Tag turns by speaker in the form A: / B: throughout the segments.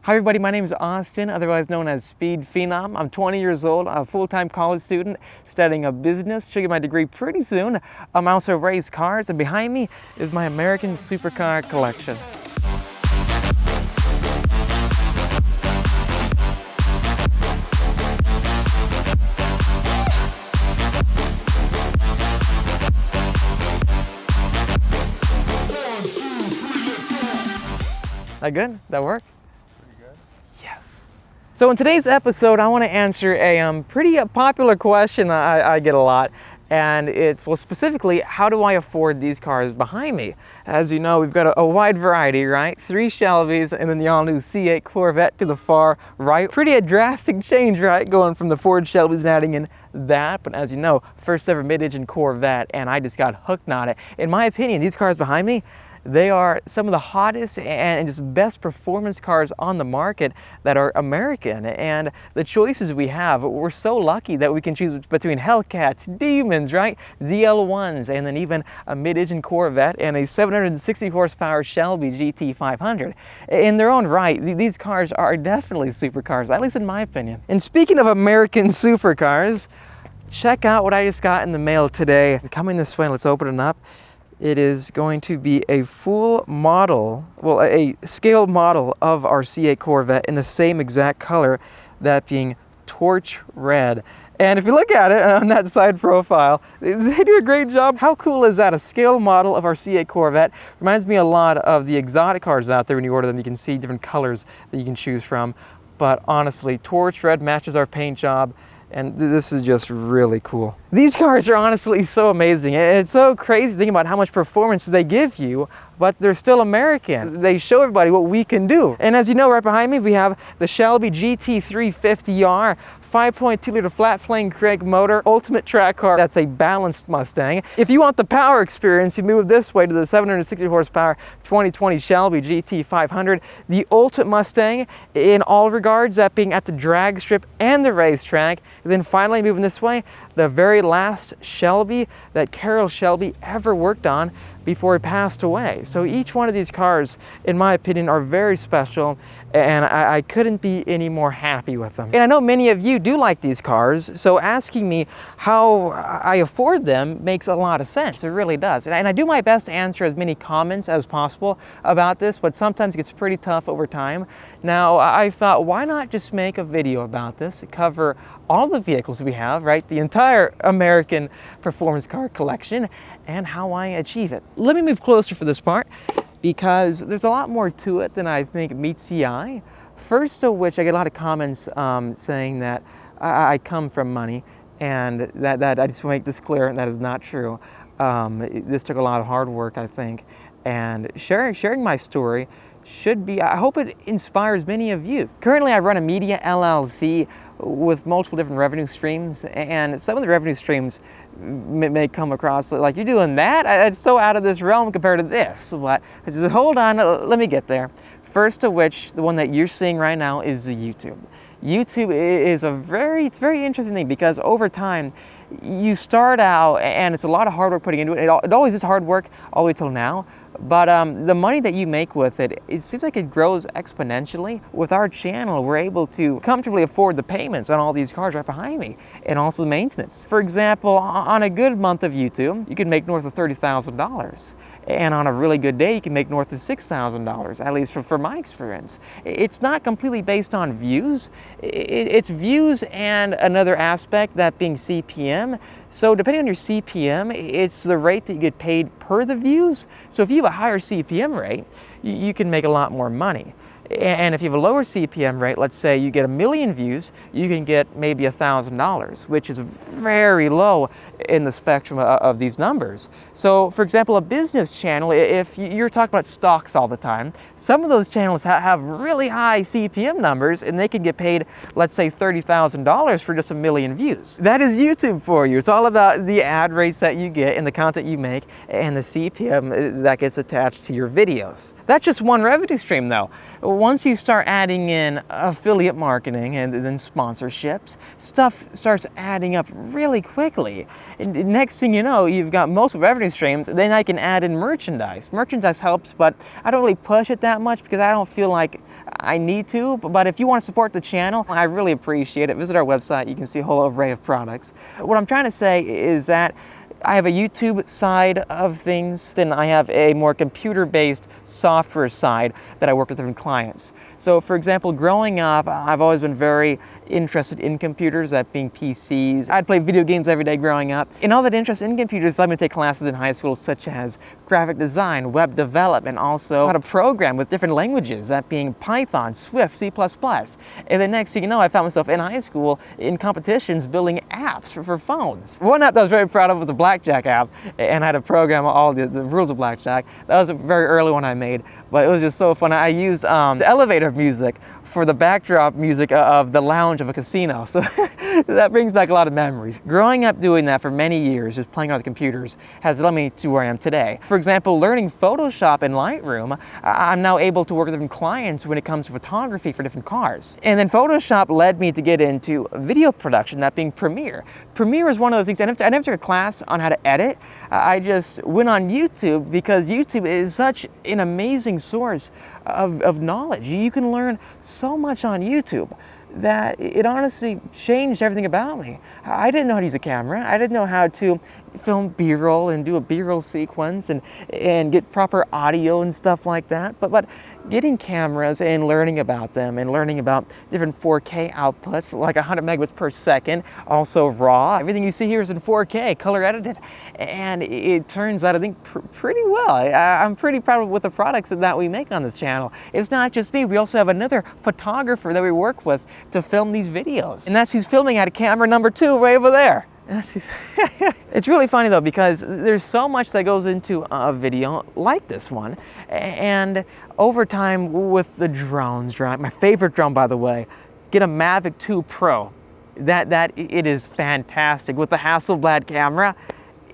A: Hi everybody, my name is Austin, otherwise known as Speed Phenom. I'm 20 years old, a full-time college student studying a business. Should get my degree pretty soon. I also race cars, and behind me is my American Supercar collection. That good? That work? Yes. So in today's episode, I want to answer a pretty popular question I get a lot, and it's, well, specifically, how do I afford these cars behind me? As you know, we've got a wide variety, right? 3 Shelbys and then the all-new C8 Corvette to the far right. Pretty a drastic change, right? Going from the Ford Shelbys and adding in that, but as you know, first ever mid-engine Corvette, and I just got hooked on it. In my opinion, these cars behind me, they are some of the hottest and just best performance cars on the market that are American. And the choices we have, we're so lucky that we can choose between Hellcats, Demons, right? ZL1s, and then even a mid-engine Corvette and a 760 horsepower Shelby GT500. In their own right, these cars are definitely supercars, at least in my opinion. And speaking of American supercars, check out what I just got in the mail today. Coming this way, let's open it up. It is going to be a full model, well, a scale model of our C8 Corvette in the same exact color, that being torch red. And if you look at it on that side profile, they do a great job. How cool is that? A scale model of our C8 Corvette. Reminds me a lot of the exotic cars out there. When you order them, you can see different colors that you can choose from. But honestly, torch red matches our paint job. And this is just really cool. These cars are honestly so amazing, and it's so crazy thinking about how much performance they give you, but they're still American. They show everybody what we can do. And as you know, right behind me, we have the Shelby GT350R, 5.2 liter flat plane crank motor, ultimate track car. That's a balanced Mustang. If you want the power experience, you move this way to the 760 horsepower 2020 Shelby GT500, the ultimate Mustang in all regards, that being at the drag strip and the racetrack. And then finally moving this way, the very last Shelby that Carroll Shelby ever worked on before he passed away. So each one of these cars, in my opinion, are very special, and I couldn't be any more happy with them. And I know many of you do like these cars, so asking me how I afford them makes a lot of sense. It really does. And I do my best to answer as many comments as possible about this, but sometimes it gets pretty tough over time. Now, I thought, why not just make a video about this to cover all the vehicles we have, right? The entire American performance car collection, and how I achieve it. Let me move closer for this part, because there's a lot more to it than I think meets the eye. First of which, I get a lot of comments saying that I come from money, and that I just want to make this clear, that is not true. This took a lot of hard work, I think, and sharing my story should be, I hope it inspires many of you. Currently, I run a media LLC with multiple different revenue streams, and some of the revenue streams may come across like, you're doing that? It's so out of this realm compared to this. But just hold on, let me get there. First of which, the one that you're seeing right now is the YouTube. YouTube is it's very interesting thing, because over time, you start out, and it's a lot of hard work putting into it. It always is hard work all the way till now. But the money that you make with it, it seems like it grows exponentially. With our channel, we're able to comfortably afford the payments on all these cars right behind me, and also the maintenance. For example, on a good month of YouTube, you can make north of $30,000. And on a really good day, you can make north of $6,000, at least from my experience. It's not completely based on views. It's views and another aspect, that being CPM. So depending on your CPM, it's the rate that you get paid per the views. So if you have a higher CPM rate, you can make a lot more money. And if you have a lower CPM rate, let's say you get 1 million views, you can get maybe $1,000, which is very low in the spectrum of these numbers. So for example, a business channel, if you're talking about stocks all the time, some of those channels have really high CPM numbers, and they can get paid, let's say $30,000 for just 1 million views. That is YouTube for you. It's all about the ad rates that you get and the content you make, and the CPM that gets attached to your videos. That's just one revenue stream though. once you start adding in affiliate marketing and then sponsorships, stuff starts adding up really quickly. And next thing you know, you've got multiple revenue streams. Then I can add in merchandise. Merchandise helps, but I don't really push it that much because I don't feel like I need to. But if you want to support the channel, I really appreciate it. Visit our website. You can see a whole array of products. What I'm trying to say is that I have a YouTube side of things, then I have a more computer-based software side that I work with different clients. So for example, growing up, I've always been very interested in computers, that being PCs. I'd play video games every day growing up. And all that interest in computers led me to take classes in high school such as graphic design, web development, also how to program with different languages, that being Python, Swift, C++. And then next thing you know, I found myself in high school in competitions building apps for phones. One app that I was very proud of was a blackjack app, and I had to program all the rules of blackjack. That was a very early one I made, but it was just so fun. I used the elevator music for the backdrop music of the lounge of a casino. So that brings back a lot of memories. Growing up doing that for many years, just playing on the computers, has led me to where I am today. For example, learning Photoshop and Lightroom, I'm now able to work with different clients when it comes to photography for different cars. And then Photoshop led me to get into video production, that being Premiere. Premiere is one of those things, I never took a class on how to edit. I just went on YouTube because YouTube is such an amazing source of knowledge. You can learn so much on YouTube that it honestly changed everything about me. I didn't know how to use a camera. I didn't know how to film B-roll and do a B-roll sequence and get proper audio and stuff like that. But getting cameras and learning about them and learning about different 4K outputs, like 100 megabits per second, also RAW. Everything you see here is in 4K, color edited. And it turns out, I think, pretty well. I'm pretty proud with the products that we make on this channel. It's not just me. We also have another photographer that we work with to film these videos. And that's who's filming at camera number 2 right over there. It's really funny though, because there's so much that goes into a video like this one, and over time with the drones, right? My favorite drone, by the way, get a Mavic 2 Pro. That it is fantastic with the Hasselblad camera.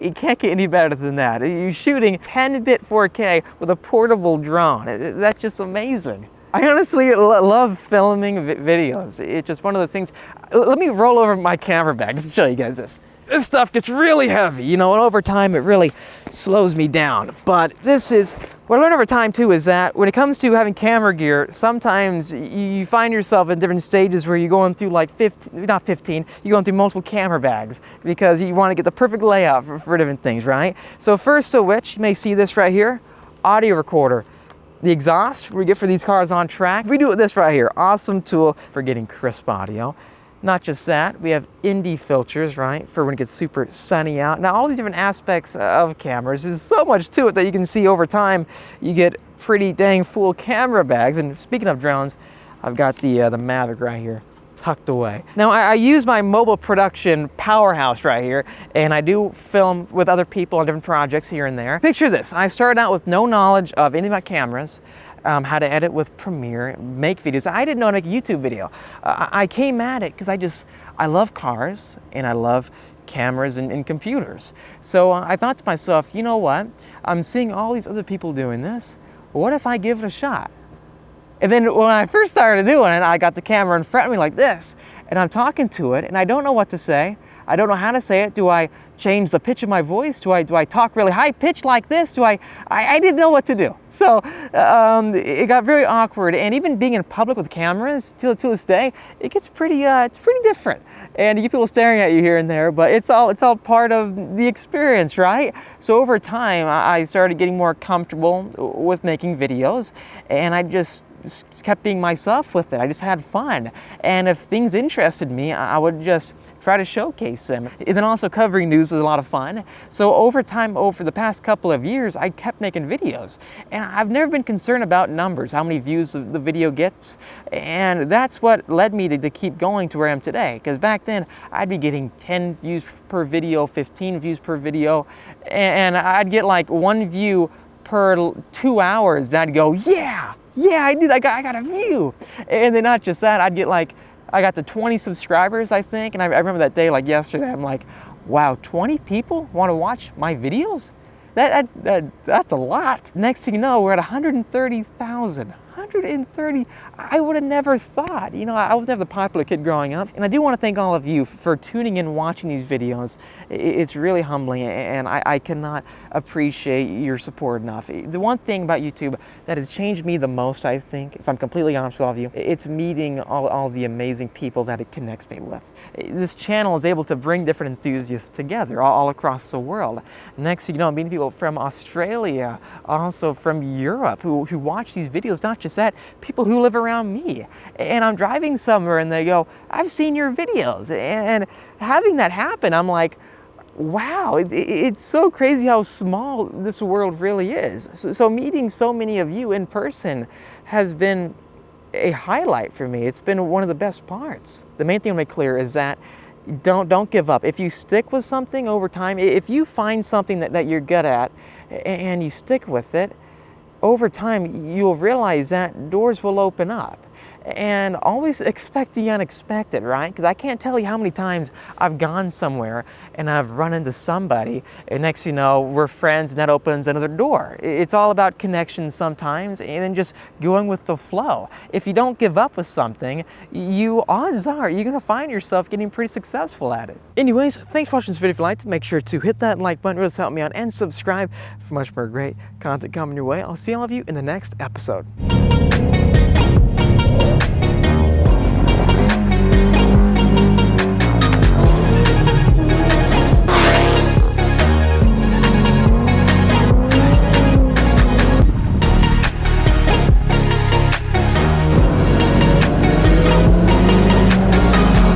A: It can't get any better than that. You're shooting 10-bit 4K with a portable drone. That's just amazing. I honestly love filming videos. It's just one of those things. Let me roll over my camera bag just to show you guys this. This stuff gets really heavy, you know, and over time it really slows me down. But this is, what I learned over time too is that when it comes to having camera gear, sometimes you find yourself in different stages where you're going through like you're going through multiple camera bags because you want to get the perfect layout for different things, right? So first of which, you may see this right here, audio recorder. The exhaust we get for these cars on track, we do it with this right here. Awesome tool for getting crisp audio. Not just that, we have ND filters, right, for when it gets super sunny out. Now, all these different aspects of cameras, there's so much to it that you can see over time. You get pretty dang full camera bags. And speaking of drones, I've got the Mavic right here, tucked away. Now, I use my mobile production powerhouse right here, and I do film with other people on different projects here and there. Picture this, I started out with no knowledge of anything about cameras, how to edit with Premiere, make videos. I didn't know how to make a YouTube video. I came at it because I love cars and I love cameras and computers. So I thought to myself, you know what? I'm seeing all these other people doing this. What if I give it a shot? And then when I first started doing it, I got the camera in front of me like this, and I'm talking to it, and I don't know what to say. I don't know how to say it. Do I change the pitch of my voice? Do I talk really high pitch like this? I didn't know what to do. So it got very awkward. And even being in public with cameras, till this day, it gets it's pretty different. And you get people staring at you here and there, but it's all part of the experience, right? So over time, I started getting more comfortable with making videos, and I just kept being myself with it. I just had fun. And if things interested me, I would just try to showcase them. And then also covering news is a lot of fun. So over time, over the past couple of years, I kept making videos. And I've never been concerned about numbers, how many views the video gets. And that's what led me to keep going to where I am today. Because back then, I'd be getting 10 views per video, 15 views per video. And I'd get like 1 view per 2 hours. And I'd go, yeah, I did. I got a view. And then not just that, I got to 20 subscribers, I think. And I remember that day like yesterday. I'm like, wow, 20 people want to watch my videos? That's a lot. Next thing you know, we're at 130,000. 130, I would have never thought. You know, I was never the popular kid growing up. And I do want to thank all of you for tuning in and watching these videos. It's really humbling, and I cannot appreciate your support enough. The one thing about YouTube that has changed me the most, I think, if I'm completely honest with all of you, it's meeting all the amazing people that it connects me with. This channel is able to bring different enthusiasts together all across the world. Next thing you know, I'm meeting people from Australia, also from Europe, who watch these videos. Not just that, people who live around me. And I'm driving somewhere and they go, I've seen your videos. And having that happen, I'm like, wow, it's so crazy how small this world really is. So meeting so many of you in person has been a highlight for me. It's been one of the best parts. The main thing to make clear is that don't give up. If you stick with something over time, if you find something that you're good at and you stick with it, over time you'll realize that doors will open up. And always expect the unexpected, right? Because I can't tell you how many times I've gone somewhere and I've run into somebody, and next you know, we're friends, and that opens another door. It's all about connections sometimes, and then just going with the flow. If you don't give up with something, odds are you're gonna find yourself getting pretty successful at it. Anyways, thanks for watching this video. If you liked it, make sure to hit that like button, it really help me out, and subscribe for much more great content coming your way. I'll see all of you in the next episode.